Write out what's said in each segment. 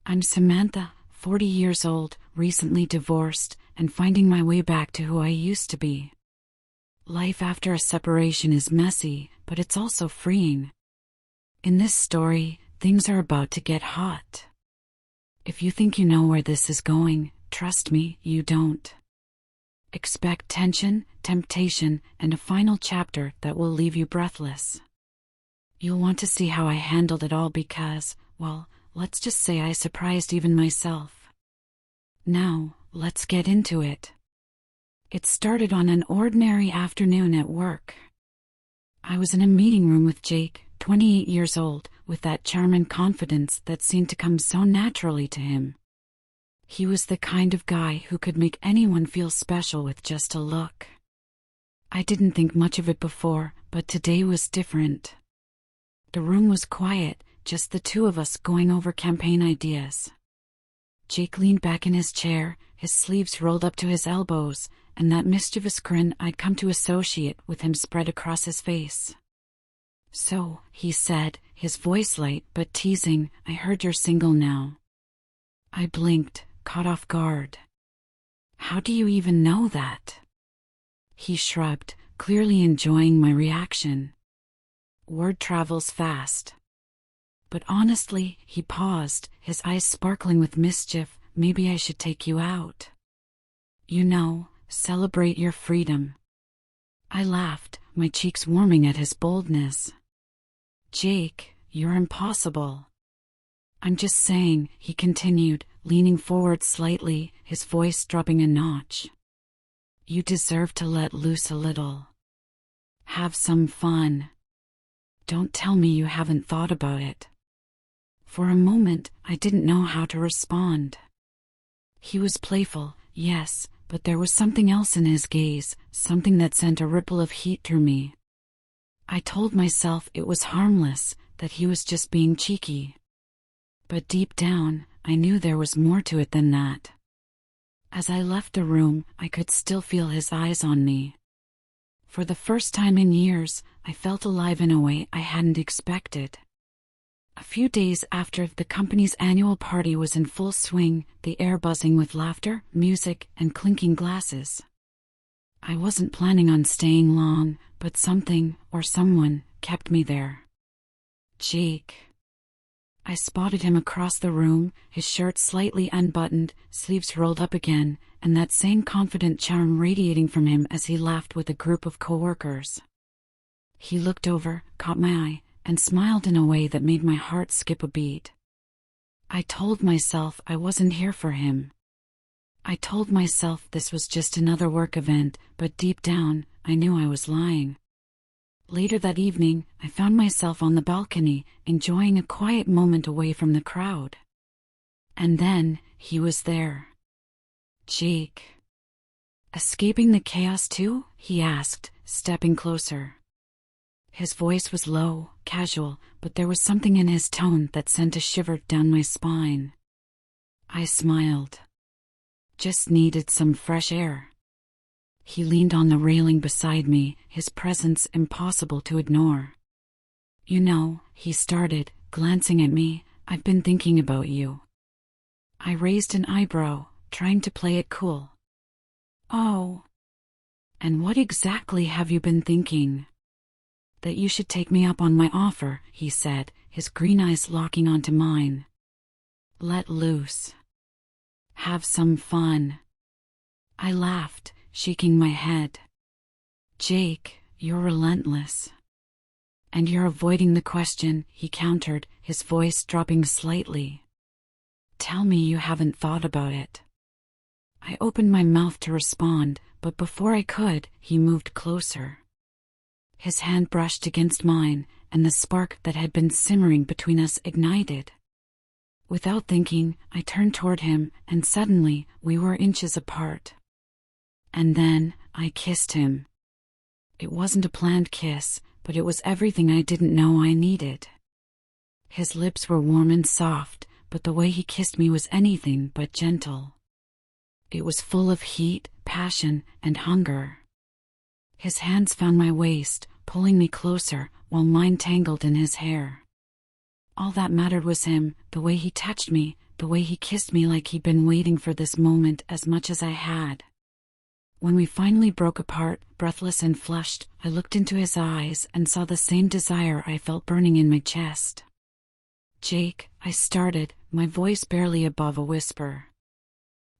I'm Samantha, 40 years old, recently divorced, and finding my way back to who I used to be. Life after a separation is messy, but it's also freeing. In this story, things are about to get hot. If you think you know where this is going, trust me, you don't. Expect tension, temptation, and a final chapter that will leave you breathless. You'll want to see how I handled it all because, well, let's just say I surprised even myself. Now, let's get into it. It started on an ordinary afternoon at work. I was in a meeting room with Jake, 28 years old, with that charm and confidence that seemed to come so naturally to him. He was the kind of guy who could make anyone feel special with just a look. I didn't think much of it before, but today was different. The room was quiet, just the two of us going over campaign ideas. Jake leaned back in his chair, his sleeves rolled up to his elbows, and that mischievous grin I'd come to associate with him spread across his face. "So," he said, his voice light but teasing, "I heard you're single now." I blinked, caught off guard. "How do you even know that?" He shrugged, clearly enjoying my reaction. "Word travels fast." "But honestly," he paused, his eyes sparkling with mischief, "maybe I should take you out. You know, celebrate your freedom." I laughed, my cheeks warming at his boldness. "Jake, you're impossible." "I'm just saying," he continued, leaning forward slightly, his voice dropping a notch. "You deserve to let loose a little. Have some fun. Don't tell me you haven't thought about it." For a moment, I didn't know how to respond. He was playful, yes, but there was something else in his gaze, something that sent a ripple of heat through me. I told myself it was harmless, that he was just being cheeky. But deep down, I knew there was more to it than that. As I left the room, I could still feel his eyes on me. For the first time in years, I felt alive in a way I hadn't expected. A few days after the company's annual party was in full swing, the air buzzing with laughter, music, and clinking glasses. I wasn't planning on staying long, but something, or someone, kept me there. Jake. I spotted him across the room, his shirt slightly unbuttoned, sleeves rolled up again, and that same confident charm radiating from him as he laughed with a group of coworkers. He looked over, caught my eye, and smiled in a way that made my heart skip a beat. I told myself I wasn't here for him. I told myself this was just another work event, but deep down, I knew I was lying. Later that evening, I found myself on the balcony, enjoying a quiet moment away from the crowd. And then, he was there. "Jake. Escaping the chaos too?" he asked, stepping closer. His voice was low, casual, but there was something in his tone that sent a shiver down my spine. I smiled. "Just needed some fresh air." He leaned on the railing beside me, his presence impossible to ignore. "You know," he started, glancing at me, "I've been thinking about you." I raised an eyebrow, trying to play it cool. "Oh. And what exactly have you been thinking?" "That you should take me up on my offer," he said, his green eyes locking onto mine. "Let loose. Have some fun." I laughed, shaking my head. "Jake, you're relentless." "And you're avoiding the question," he countered, his voice dropping slightly. "Tell me you haven't thought about it." I opened my mouth to respond, but before I could, he moved closer. His hand brushed against mine, and the spark that had been simmering between us ignited. Without thinking, I turned toward him, and suddenly, we were inches apart. And then, I kissed him. It wasn't a planned kiss, but it was everything I didn't know I needed. His lips were warm and soft, but the way he kissed me was anything but gentle. It was full of heat, passion, and hunger. His hands found my waist, pulling me closer, while mine tangled in his hair. All that mattered was him, the way he touched me, the way he kissed me like he'd been waiting for this moment as much as I had. When we finally broke apart, breathless and flushed, I looked into his eyes and saw the same desire I felt burning in my chest. "Jake," I started, my voice barely above a whisper.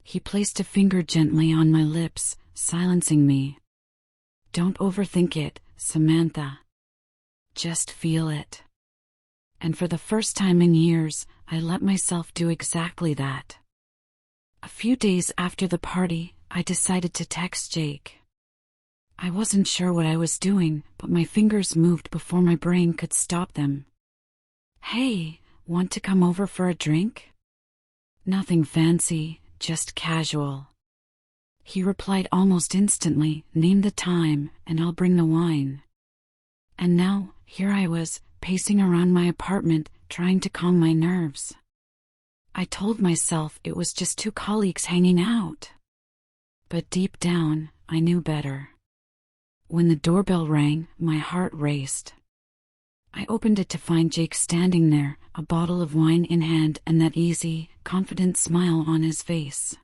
He placed a finger gently on my lips, silencing me. "Don't overthink it, Samantha. Just feel it." And for the first time in years, I let myself do exactly that. A few days after the party, I decided to text Jake. I wasn't sure what I was doing, but my fingers moved before my brain could stop them. "Hey, want to come over for a drink?" Nothing fancy, just casual. He replied almost instantly, "Name the time, and I'll bring the wine." And now, here I was, pacing around my apartment, trying to calm my nerves. I told myself it was just two colleagues hanging out. But deep down, I knew better. When the doorbell rang, my heart raced. I opened it to find Jake standing there, a bottle of wine in hand and that easy, confident smile on his face.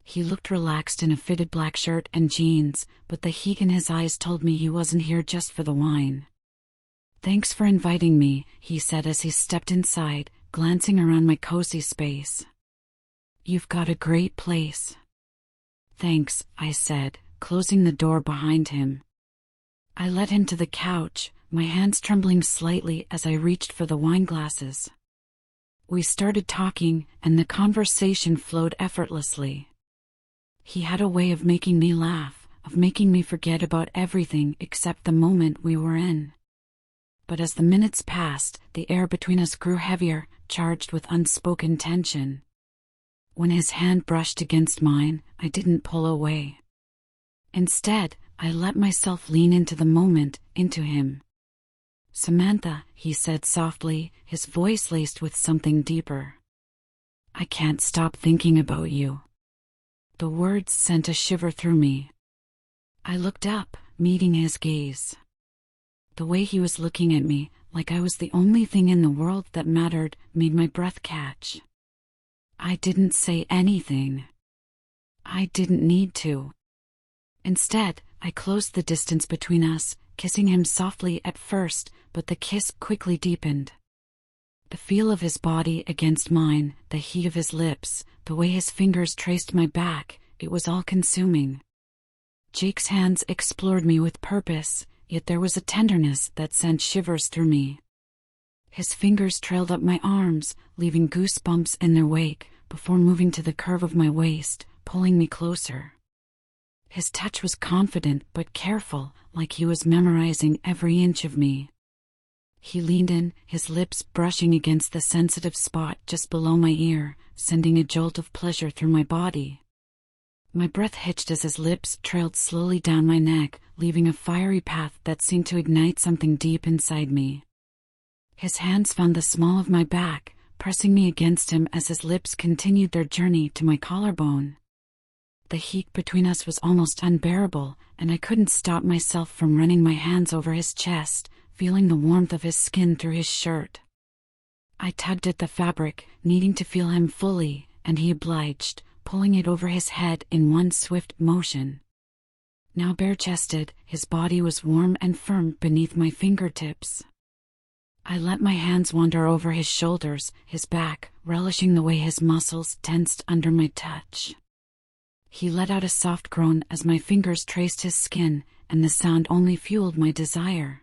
He looked relaxed in a fitted black shirt and jeans, but the heat in his eyes told me he wasn't here just for the wine. "Thanks for inviting me," he said as he stepped inside, glancing around my cozy space. "You've got a great place." "Thanks," I said, closing the door behind him. I led him to the couch, my hands trembling slightly as I reached for the wine glasses. We started talking, and the conversation flowed effortlessly. He had a way of making me laugh, of making me forget about everything except the moment we were in. But as the minutes passed, the air between us grew heavier, charged with unspoken tension. When his hand brushed against mine, I didn't pull away. Instead, I let myself lean into the moment, into him. "Samantha," he said softly, his voice laced with something deeper. "I can't stop thinking about you." The words sent a shiver through me. I looked up, meeting his gaze. The way he was looking at me, like I was the only thing in the world that mattered, made my breath catch. I didn't say anything. I didn't need to. Instead, I closed the distance between us, kissing him softly at first, but the kiss quickly deepened. The feel of his body against mine, the heat of his lips, the way his fingers traced my back, it was all-consuming. Jake's hands explored me with purpose, yet there was a tenderness that sent shivers through me. His fingers trailed up my arms, leaving goosebumps in their wake, before moving to the curve of my waist, pulling me closer. His touch was confident but careful, like he was memorizing every inch of me. He leaned in, his lips brushing against the sensitive spot just below my ear, sending a jolt of pleasure through my body. My breath hitched as his lips trailed slowly down my neck, leaving a fiery path that seemed to ignite something deep inside me. His hands found the small of my back, pressing me against him as his lips continued their journey to my collarbone. The heat between us was almost unbearable, and I couldn't stop myself from running my hands over his chest, feeling the warmth of his skin through his shirt. I tugged at the fabric, needing to feel him fully, and he obliged, pulling it over his head in one swift motion. Now bare-chested, his body was warm and firm beneath my fingertips. I let my hands wander over his shoulders, his back, relishing the way his muscles tensed under my touch. He let out a soft groan as my fingers traced his skin, and the sound only fueled my desire.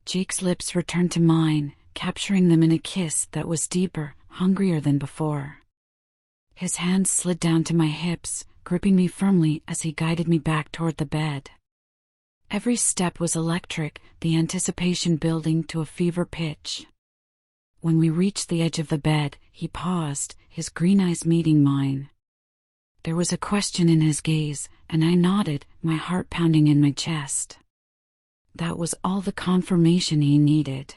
Jake's lips returned to mine, capturing them in a kiss that was deeper, hungrier than before. His hands slid down to my hips, gripping me firmly as he guided me back toward the bed. Every step was electric, the anticipation building to a fever pitch. When we reached the edge of the bed, he paused, his green eyes meeting mine. There was a question in his gaze, and I nodded, my heart pounding in my chest. That was all the confirmation he needed.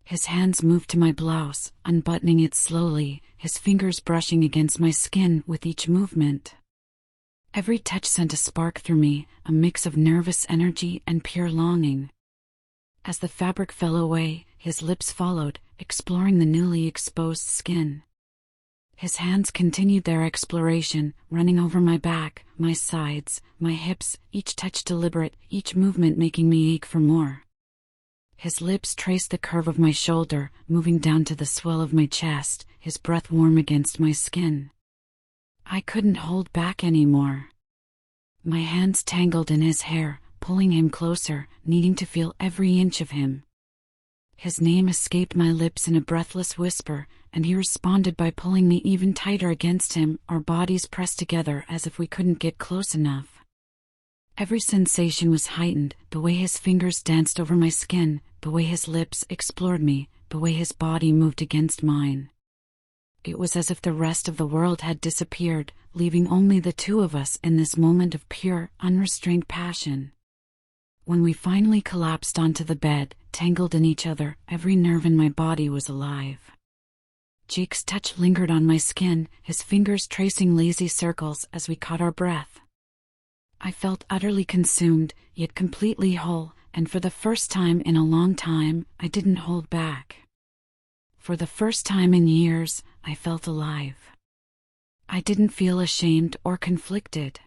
His hands moved to my blouse, unbuttoning it slowly, his fingers brushing against my skin with each movement. Every touch sent a spark through me, a mix of nervous energy and pure longing. As the fabric fell away, his lips followed, exploring the newly exposed skin. His hands continued their exploration, running over my back, my sides, my hips, each touch deliberate, each movement making me ache for more. His lips traced the curve of my shoulder, moving down to the swell of my chest, his breath warm against my skin. I couldn't hold back anymore. My hands tangled in his hair, pulling him closer, needing to feel every inch of him. His name escaped my lips in a breathless whisper, and he responded by pulling me even tighter against him, our bodies pressed together as if we couldn't get close enough. Every sensation was heightened, the way his fingers danced over my skin, the way his lips explored me, the way his body moved against mine. It was as if the rest of the world had disappeared, leaving only the two of us in this moment of pure, unrestrained passion. When we finally collapsed onto the bed, tangled in each other, every nerve in my body was alive. Jake's touch lingered on my skin, his fingers tracing lazy circles as we caught our breath. I felt utterly consumed, yet completely whole, and for the first time in a long time, I didn't hold back. For the first time in years, I felt alive. I didn't feel ashamed or conflicted.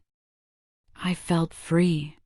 I felt free.